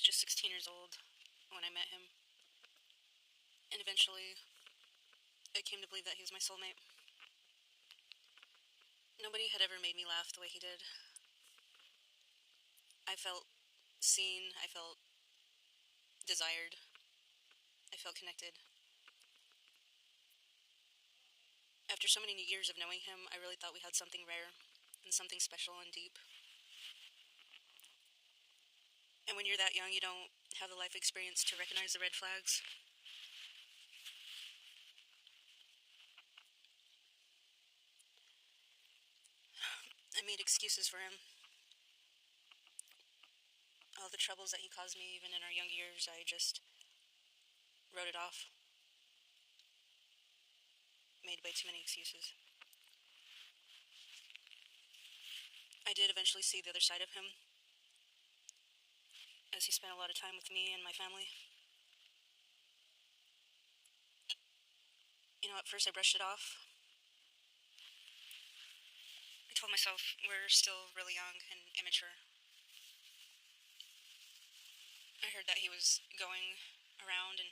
was just 16 years old when I met him, and eventually I came to believe that he was my soulmate. Nobody had ever made me laugh the way he did. I felt seen, I felt desired, I felt connected. After so many years of knowing him, I really thought we had something rare and something special and deep. And when you're that young, you don't have the life experience to recognize the red flags. I made excuses for him. All the troubles that he caused me, even in our young years, I just wrote it off. Made way too many excuses. I did eventually see the other side of him, as he spent a lot of time with me and my family. At first I brushed it off. I told myself we're still really young and immature. I heard that he was going around and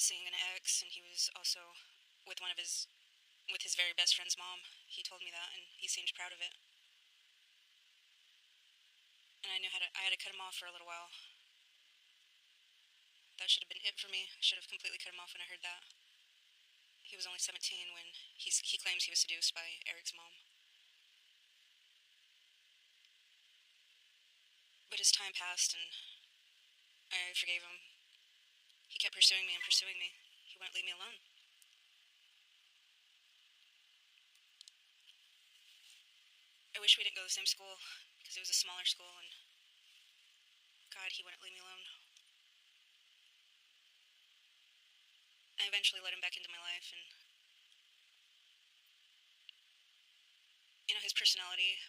seeing an ex, and he was also with with his very best friend's mom. He told me that, and he seemed proud of it. And I had to cut him off for a little while. That should have been it for me. I should have completely cut him off when I heard that. He was only 17 when he claims he was seduced by Eric's mom. But as time passed and I forgave him, he kept pursuing me and pursuing me. He wouldn't leave me alone. I wish we didn't go to the same school, because it was a smaller school, and God, he wouldn't leave me alone. I eventually let him back into my life, and his personality,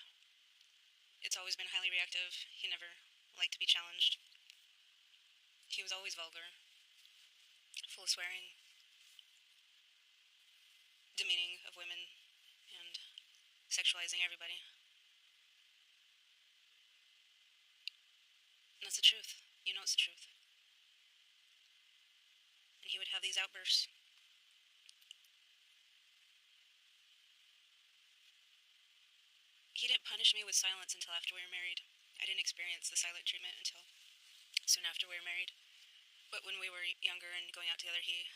it's always been highly reactive. He never liked to be challenged. He was always vulgar, full of swearing, demeaning of women, and sexualizing everybody. And that's the truth. You know it's the truth. And he would have these outbursts. He didn't punish me with silence until after we were married. I didn't experience the silent treatment until soon after we were married. But when we were younger and going out together, he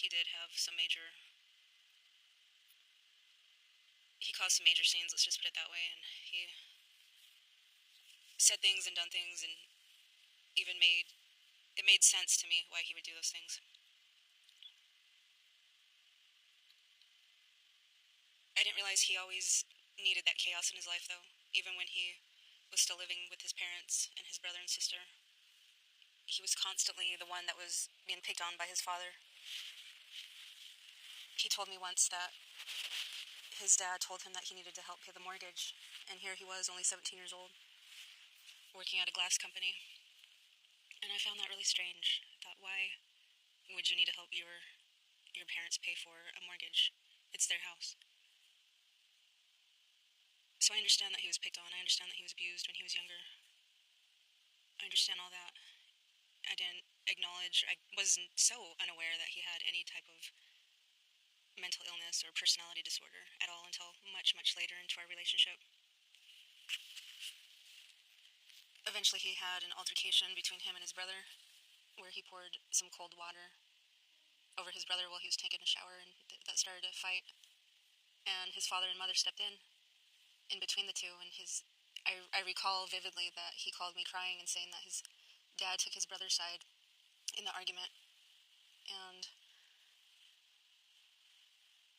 did have some major... He caused some major scenes, let's just put it that way, and he said things and done things, and even it made sense to me why he would do those things. I didn't realize he always needed that chaos in his life, though, even when he was still living with his parents and his brother and sister. He was constantly the one that was being picked on by his father. He told me once that his dad told him that he needed to help pay the mortgage, and here he was, only 17 years old, working at a glass company. And I found that really strange. I thought, why would you need to help your parents pay for a mortgage? It's their house. So I understand that he was picked on. I understand that he was abused when he was younger. I understand all that. I didn't acknowledge, I wasn't so unaware that he had any type of mental illness or personality disorder at all until much, much later into our relationship. Eventually he had an altercation between him and his brother, where he poured some cold water over his brother while he was taking a shower, and that started a fight. And his father and mother stepped in between the two, and I recall vividly that he called me crying and saying that his dad took his brother's side in the argument. And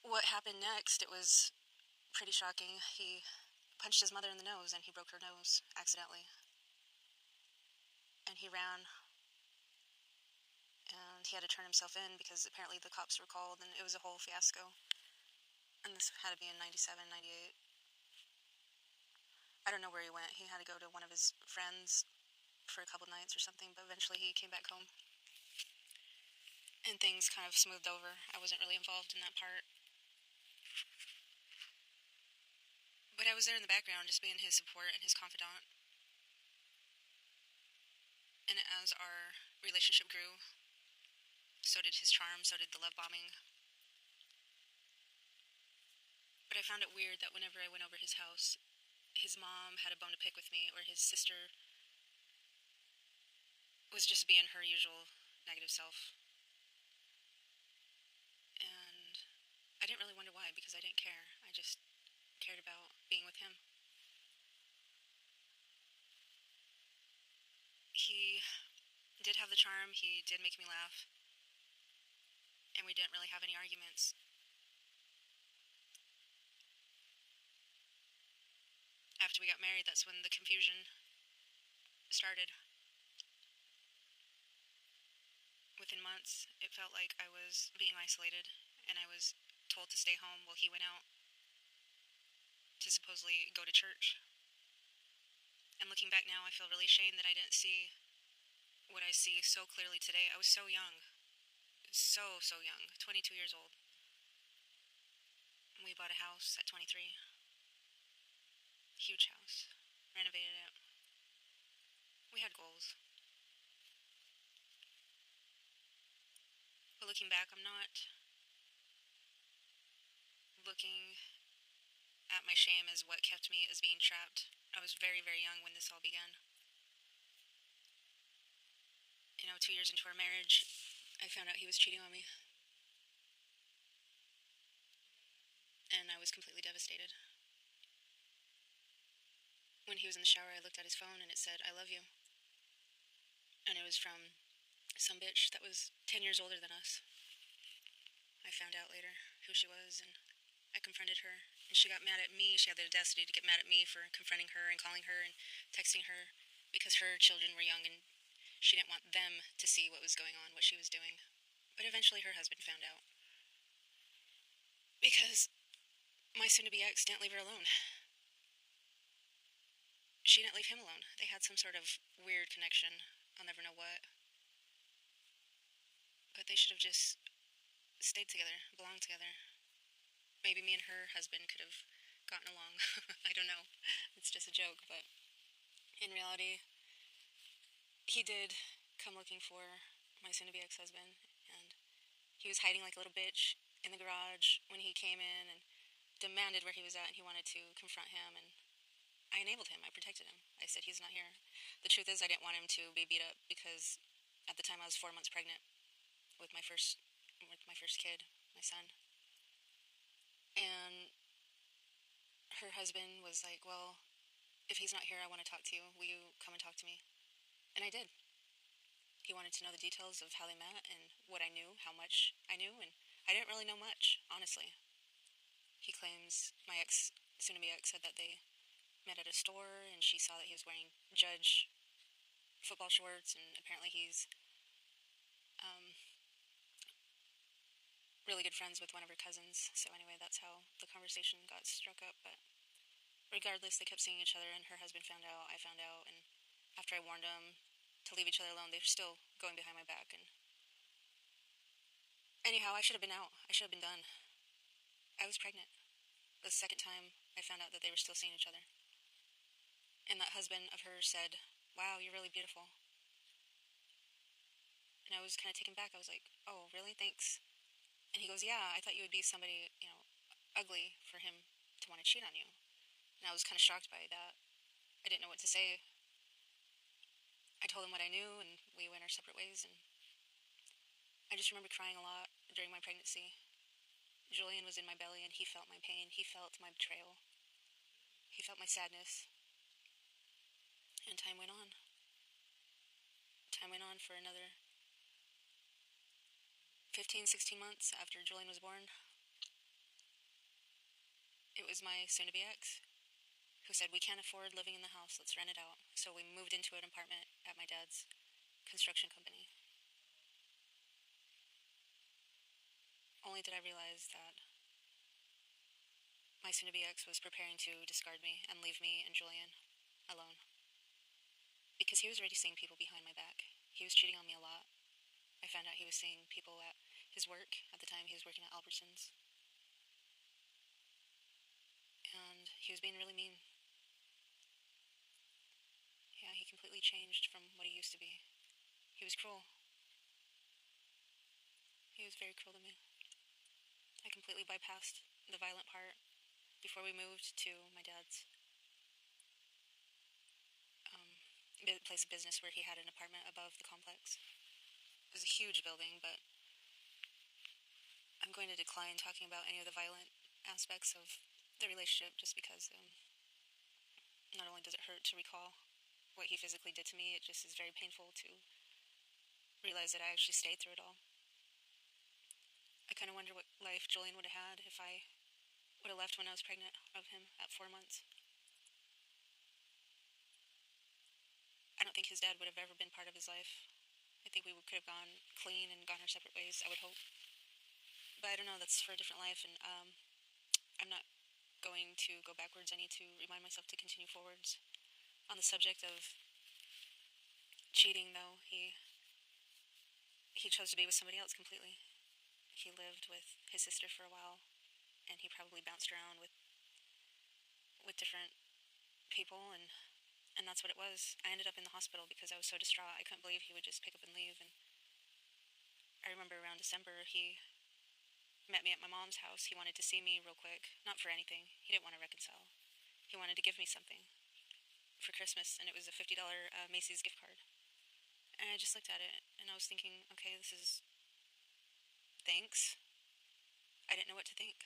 what happened next, it was pretty shocking. He punched his mother in the nose, and he broke her nose accidentally. And he ran, and he had to turn himself in because apparently the cops were called, and it was a whole fiasco. And this had to be in 97, 98. I don't know where he went. He had to go to one of his friends for a couple nights or something, but eventually he came back home. And things kind of smoothed over. I wasn't really involved in that part. But I was there in the background, just being his support and his confidant. as our relationship grew, so did his charm, so did the love bombing. But I found it weird that whenever I went over his house, his mom had a bone to pick with me, or his sister was just being her usual negative self. And I didn't really wonder why, because I didn't care. I just cared about being with him. He did have the charm, he did make me laugh, and we didn't really have any arguments. After we got married, that's when the confusion started. Within months, it felt like I was being isolated, and I was told to stay home while he went out to supposedly go to church. And looking back now, I feel really ashamed that I didn't see what I see so clearly today. I was so young. So young. 22 years old. We bought a house at 23. Huge house. Renovated it. We had goals. But looking back, I'm not looking at my shame as what kept me as being trapped. I was very, very young when this all began. 2 years into our marriage, I found out he was cheating on me. And I was completely devastated. When he was in the shower, I looked at his phone and it said, "I love you." And it was from some bitch that was 10 years older than us. I found out later who she was, and I confronted her. And she got mad at me. She had the audacity to get mad at me for confronting her and calling her and texting her, because her children were young and she didn't want them to see what was going on, what she was doing. But eventually her husband found out. Because my soon-to-be ex didn't leave her alone. She didn't leave him alone. They had some sort of weird connection. I'll never know what. But they should have just stayed together, belonged together. Maybe me and her husband could have gotten along. I don't know. It's just a joke, but in reality, he did come looking for my soon-to-be ex-husband, and he was hiding like a little bitch in the garage when he came in and demanded where he was at, and he wanted to confront him, and I enabled him. I protected him. I said, he's not here. The truth is, I didn't want him to be beat up, because at the time I was 4 months pregnant with my first kid, my son. And her husband was like, "Well, if he's not here, I want to talk to you. Will you come and talk to me?" And I did. He wanted to know the details of how they met and what I knew, how much I knew, and I didn't really know much, honestly. He claims, my soon-to-be ex, said that they met at a store, and she saw that he was wearing Judge football shorts, and apparently he's really good friends with one of her cousins. So anyway, that's how the conversation got struck up. But regardless, they kept seeing each other, and her husband found out, I found out, and after I warned them to leave each other alone, they were still going behind my back. And anyhow, I should have been out. I should have been done. I was pregnant. The second time I found out that they were still seeing each other. And that husband of hers said, "Wow, you're really beautiful." And I was kind of taken back. I was like, "Oh, really? Thanks." And he goes, "Yeah, I thought you would be somebody, ugly for him to want to cheat on you." And I was kind of shocked by that. I didn't know what to say. I told him what I knew, and we went our separate ways. And I just remember crying a lot during my pregnancy. Julian was in my belly, and he felt my pain. He felt my betrayal. He felt my sadness. And time went on. Time went on for another 15, 16 months after Julian was born. It was my soon-to-be ex who said, "We can't afford living in the house, let's rent it out." So we moved into an apartment at my dad's construction company. Only did I realize that my soon-to-be ex was preparing to discard me and leave me and Julian alone. Because he was already seeing people behind my back. He was cheating on me a lot. I found out he was seeing people at his work. At the time, he was working at Albertsons. And he was being really mean. Yeah, he completely changed from what he used to be. He was cruel. He was very cruel to me. I completely bypassed the violent part before we moved to my dad's place of business where he had an apartment above the complex. It was a huge building, but I'm going to decline talking about any of the violent aspects of the relationship just because not only does it hurt to recall what he physically did to me, it just is very painful to realize that I actually stayed through it all. I kind of wonder what life Julian would have had if I would have left when I was pregnant of him at 4 months. I don't think his dad would have ever been part of his life. I think we could have gone clean and gone our separate ways, I would hope. But I don't know, that's for a different life, and I'm not going to go backwards. I need to remind myself to continue forwards. On the subject of cheating, though, he chose to be with somebody else completely. He lived with his sister for a while, and he probably bounced around with different people, and that's what it was. I ended up in the hospital because I was so distraught. I couldn't believe he would just pick up and leave. And I remember around December, he met me at my mom's house. He wanted to see me real quick, not for anything. He didn't want to reconcile. He wanted to give me something for Christmas, and it was a $50 Macy's gift card. And I just looked at it, and I was thinking, okay, this is thanks. I didn't know what to think.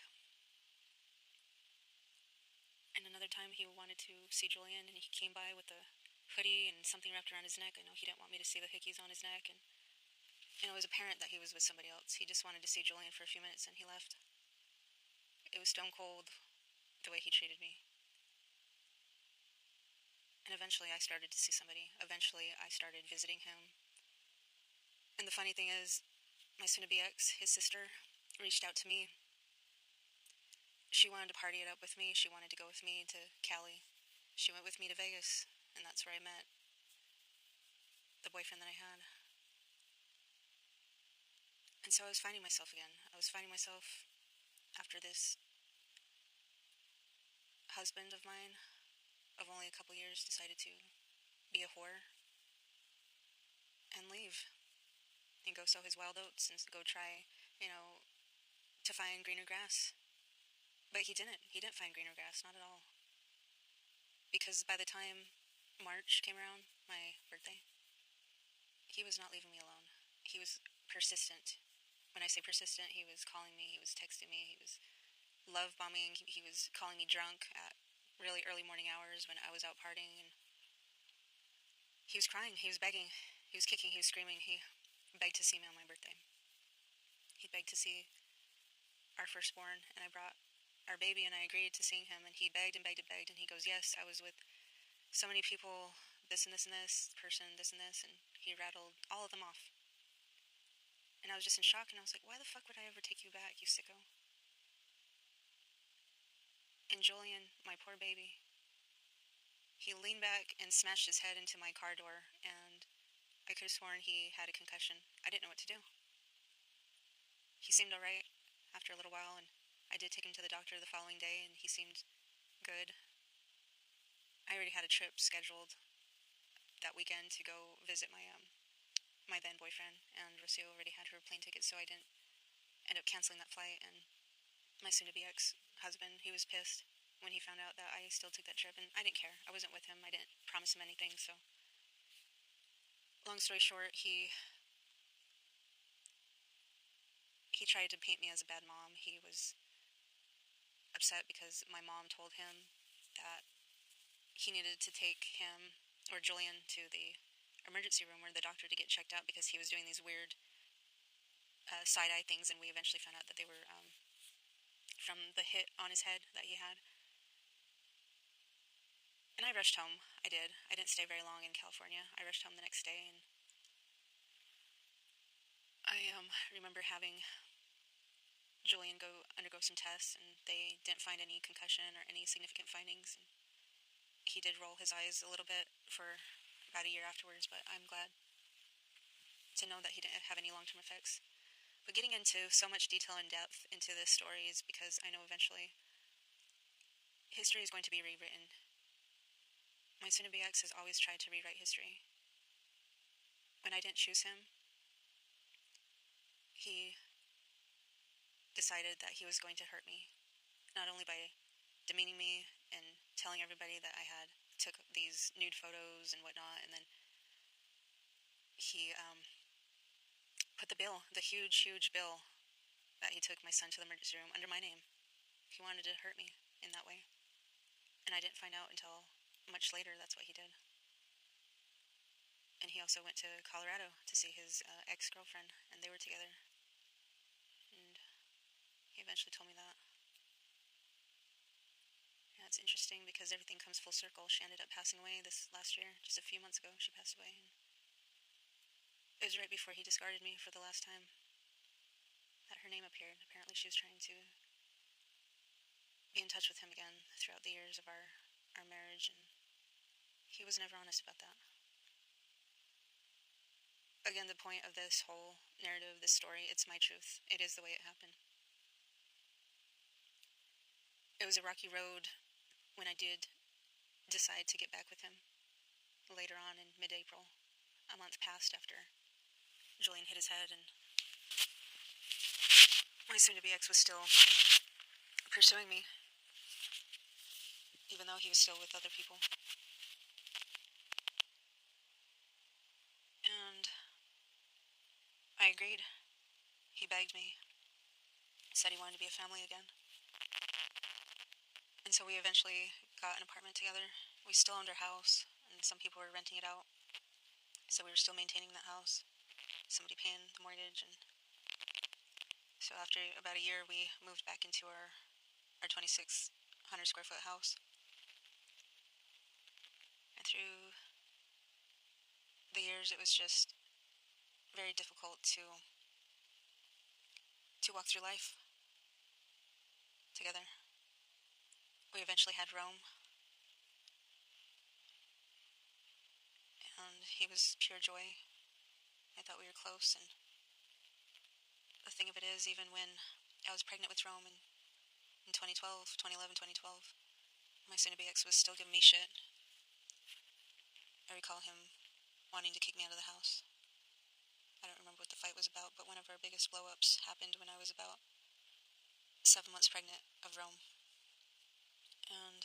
And another time he wanted to see Julian, and he came by with a hoodie and something wrapped around his neck. I know he didn't want me to see the hickeys on his neck, and it was apparent that he was with somebody else. He just wanted to see Julian for a few minutes, and he left. It was stone cold the way he treated me. And eventually I started to see somebody. Eventually I started visiting him. And the funny thing is, my soon-to-be ex, his sister, reached out to me. She wanted to party it up with me. She wanted to go with me to Cali. She went with me to Vegas, and that's where I met the boyfriend that I had. And so I was finding myself again. I was finding myself after this husband of mine of only a couple years decided to be a whore and leave and go sow his wild oats and go try, to find greener grass. But he didn't. He didn't find greener grass, not at all. Because by the time March came around, my birthday, he was not leaving me alone. He was persistent. When I say persistent, he was calling me, he was texting me, he was love bombing, he was calling me drunk at really early morning hours when I was out partying, and he was crying, he was begging, he was kicking, he was screaming. He begged to see me on my birthday. He begged to see our firstborn, and I brought our baby, and I agreed to seeing him, and he begged and begged and begged, and he goes, yes, I was with so many people, this and this and this person, this and this, and he rattled all of them off. And I was just in shock, and I was like, why the fuck would I ever take you back, you sicko? And Julian, my poor baby, he leaned back and smashed his head into my car door, and I could have sworn he had a concussion. I didn't know what to do. He seemed alright after a little while, and I did take him to the doctor the following day, and he seemed good. I already had a trip scheduled that weekend to go visit my then boyfriend, and Rocio already had her plane ticket, so I didn't end up canceling that flight. And my soon-to-be ex-husband, he was pissed when he found out that I still took that trip, and I didn't care. I wasn't with him. I didn't promise him anything, so long story short, he tried to paint me as a bad mom. He was upset because my mom told him that he needed to take him, or Julian, to the emergency room where the doctor to get checked out because he was doing these weird side-eye things, and we eventually found out that they were from the hit on his head that he had. And I rushed home. I did. I didn't stay very long in California. I rushed home the next day, and I remember having Julian go undergo some tests, and they didn't find any concussion or any significant findings. And he did roll his eyes a little bit for about a year afterwards, but I'm glad to know that he didn't have any long-term effects. But getting into so much detail and depth into this story is because I know eventually history is going to be rewritten. My soon-to-be ex has always tried to rewrite history. when I didn't choose him, he decided that he was going to hurt me, not only by demeaning me and telling everybody that I had took these nude photos and whatnot, and then he put the bill, the huge, huge bill that he took my son to the emergency room under my name. He wanted to hurt me in that way. And I didn't find out until much later that's what he did. And he also went to Colorado to see his ex-girlfriend, and they were together. And he eventually told me that. Yeah, it's interesting because everything comes full circle. She ended up passing away this last year. Just a few months ago, she passed away. And it was right before he discarded me for the last time that her name appeared. Apparently she was trying to be in touch with him again throughout the years of our marriage, and he was never honest about that. Again, the point of this whole narrative, this story, it's my truth. It is the way it happened. It was a rocky road when I did decide to get back with him later on in mid-April. A month passed after Julian hit his head, and my soon-to-be ex was still pursuing me, even though he was still with other people. And I agreed. He begged me, said he wanted to be a family again. And so we eventually got an apartment together. We still owned our house, and some people were renting it out. So we were still maintaining that house. Somebody paying the mortgage. And so after about a year, we moved back into our 2,600 square foot house. And through the years, it was just very difficult to walk through life together. We eventually had Rome, and he was pure joy. I thought we were close, and the thing of it is, even when I was pregnant with Rome in 2011, 2012, my soon-to-be ex was still giving me shit. I recall him wanting to kick me out of the house. I don't remember what the fight was about, but one of our biggest blow-ups happened when I was about 7 months pregnant of Rome. And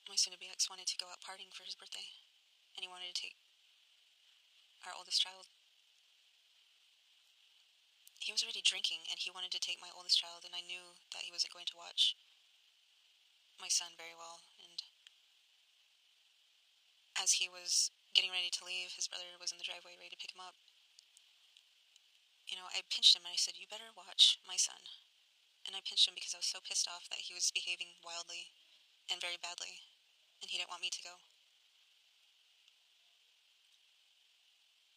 my soon-to-be ex wanted to go out partying for his birthday, and he wanted to take our oldest child. He was already drinking, and he wanted to take my oldest child, and I knew that he wasn't going to watch my son very well. And as he was getting ready to leave, his brother was in the driveway ready to pick him up. I pinched him and I said, "You better watch my son." And I pinched him because I was so pissed off that he was behaving wildly and very badly, and he didn't want me to go.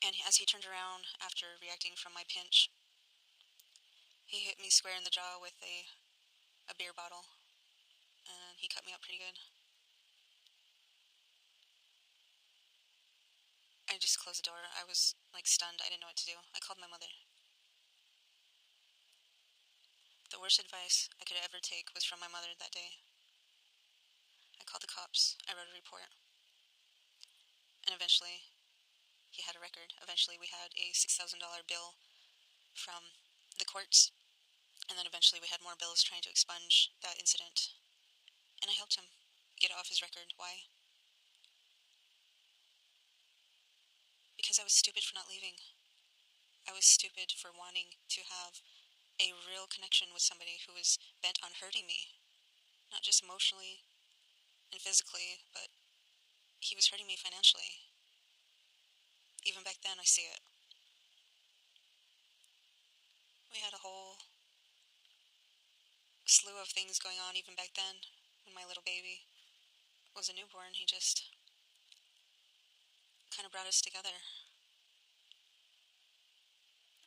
And as he turned around after reacting from my pinch, he hit me square in the jaw with a beer bottle, and he cut me up pretty good. I just closed the door. I was, stunned. I didn't know what to do. I called my mother. The worst advice I could ever take was from my mother that day. I called the cops. I wrote a report. And eventually, he had a record. Eventually, we had a $6,000 bill from the courts. And then eventually, we had more bills trying to expunge that incident. And I helped him get it off his record. Why? Because I was stupid for not leaving. I was stupid for wanting to have a real connection with somebody who was bent on hurting me. Not just emotionally and physically, but he was hurting me financially. Even back then, I see it. We had a whole slew of things going on even back then. When my little baby was a newborn, he just kind of brought us together.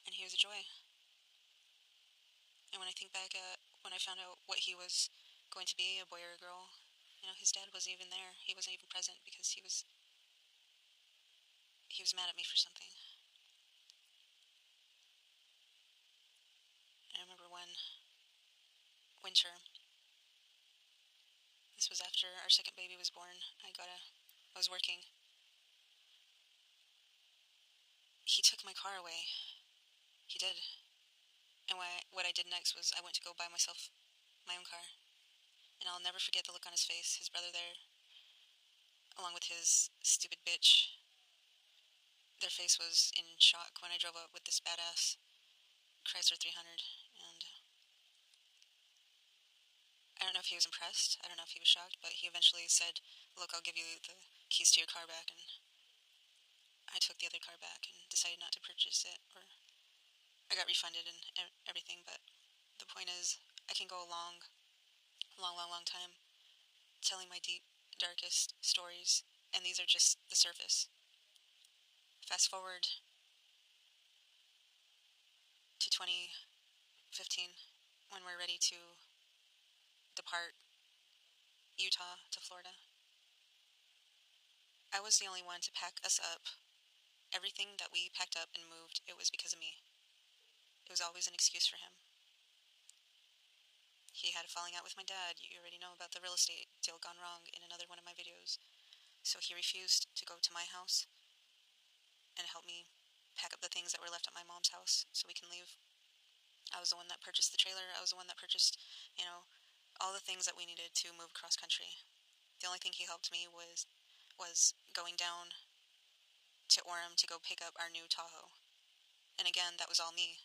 And he was a joy. And when I think back at when I found out what he was going to be, a boy or a girl, his dad wasn't even there. He wasn't even present because he was mad at me for something. I remember one winter, this was after our second baby was born, I was working, he took my car away. He did. And what I did next was I went to go buy myself my own car. And I'll never forget the look on his face, his brother there, along with his stupid bitch. Their face was in shock when I drove up with this badass Chrysler 300. And I don't know if he was impressed. I don't know if he was shocked, but he eventually said, "Look, I'll give you the keys to your car back." And I took the other car back and decided not to purchase it, or I got refunded and everything. But the point is, I can go a long time telling my deep, darkest stories, and these are just the surface. Fast forward to 2015, when we're ready to depart Utah to Florida. I was the only one to pack us up. Everything that we packed up and moved, it was because of me. It was always an excuse for him. He had a falling out with my dad. You already know about the real estate deal gone wrong in another one of my videos. So he refused to go to my house and help me pack up the things that were left at my mom's house so we can leave. I was the one that purchased the trailer. I was the one that purchased, all the things that we needed to move across country. The only thing he helped me was going down to Orem to go pick up our new Tahoe. And again, that was all me.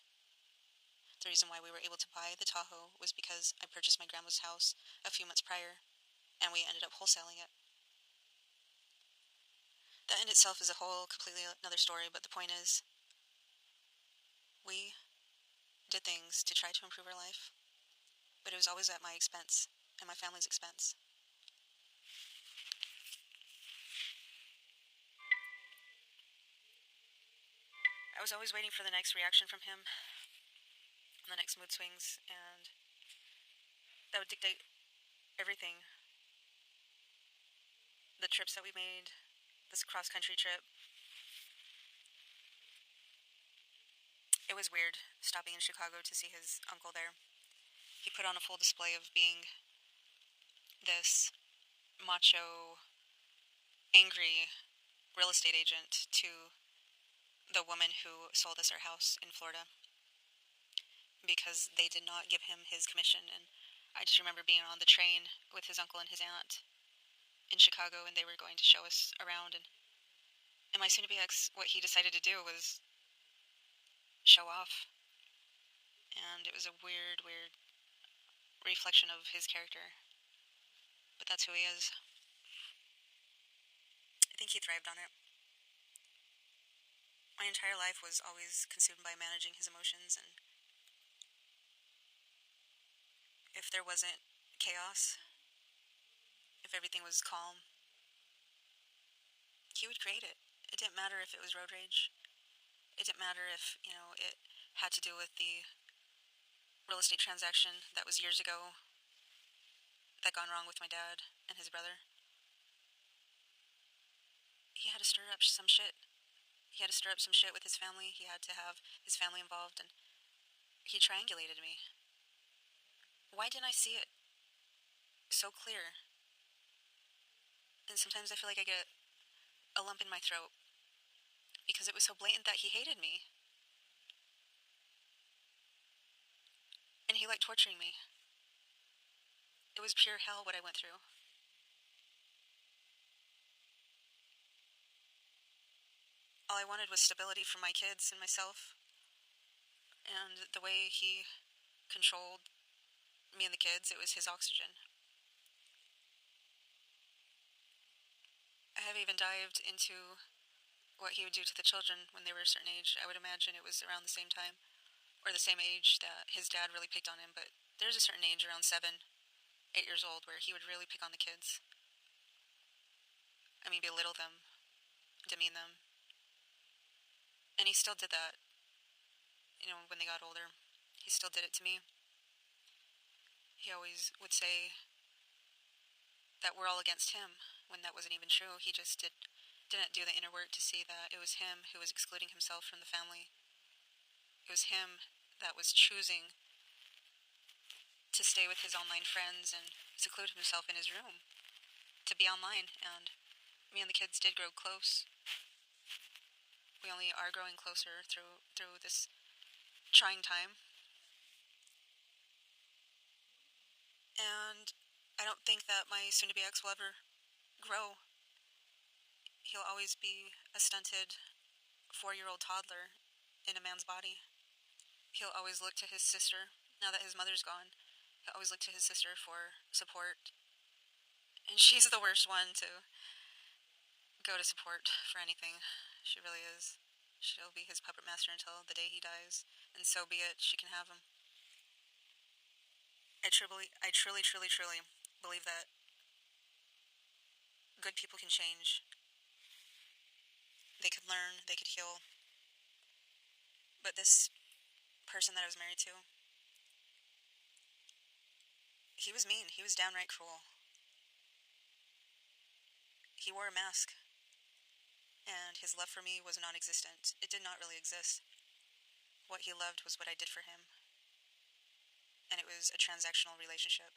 The reason why we were able to buy the Tahoe was because I purchased my grandma's house a few months prior, and we ended up wholesaling it. That in itself is a whole completely another story, but the point is, we did things to try to improve our life, but it was always at my expense and my family's expense. I was always waiting for the next reaction from him, the next mood swings, and that would dictate everything. The trips that we made, this cross-country trip. It was weird stopping in Chicago to see his uncle there. He put on a full display of being this macho, angry real estate agent to the woman who sold us our house in Florida, because they did not give him his commission. And I just remember being on the train with his uncle and his aunt in Chicago, and they were going to show us around, and my soon-to-be ex, what he decided to do was show off. And it was a weird reflection of his character. But that's who he is. I think he thrived on it. My entire life was always consumed by managing his emotions, and if there wasn't chaos, if everything was calm, he would create it. It didn't matter if it was road rage. It didn't matter if, it had to do with the real estate transaction that was years ago that gone wrong with my dad and his brother. He had to stir up some shit. He had to stir up some shit with his family. He had to have his family involved, and he triangulated me. Why didn't I see it so clear? And sometimes I feel like I get a lump in my throat because it was so blatant that he hated me. And he liked torturing me. It was pure hell what I went through. All I wanted was stability for my kids and myself. And the way he controlled me and the kids, it was his oxygen. I have even dived into what he would do to the children when they were a certain age. I would imagine it was around the same time, or the same age that his dad really picked on him, but there's a certain age around 7, 8 years old where he would really pick on the kids. I mean, belittle them, demean them. And he still did that, when they got older. He still did it to me. He always would say that we're all against him, when that wasn't even true. He just didn't do the inner work to see that it was him who was excluding himself from the family. It was him that was choosing to stay with his online friends and seclude himself in his room to be online. And me and the kids did grow close. We family are growing closer through this trying time. And I don't think that my soon-to-be ex will ever grow. He'll always be a stunted 4-year-old toddler in a man's body. He'll always look to his sister, now that his mother's gone, he'll always look to his sister for support. And she's the worst one to go to support for anything. She really is. She'll be his puppet master until the day he dies, and so be it. She can have him. I truly believe that good people can change. They could learn, they could heal. But this person that I was married to, he was mean. He was downright cruel. He wore a mask, and his love for me was non-existent. It did not really exist. What he loved was what I did for him, and it was a transactional relationship.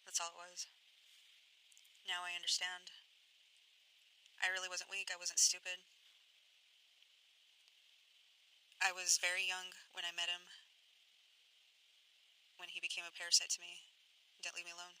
That's all it was. Now I understand. I really wasn't weak. I wasn't stupid. I was very young when I met him, when he became a parasite to me. He didn't leave me alone.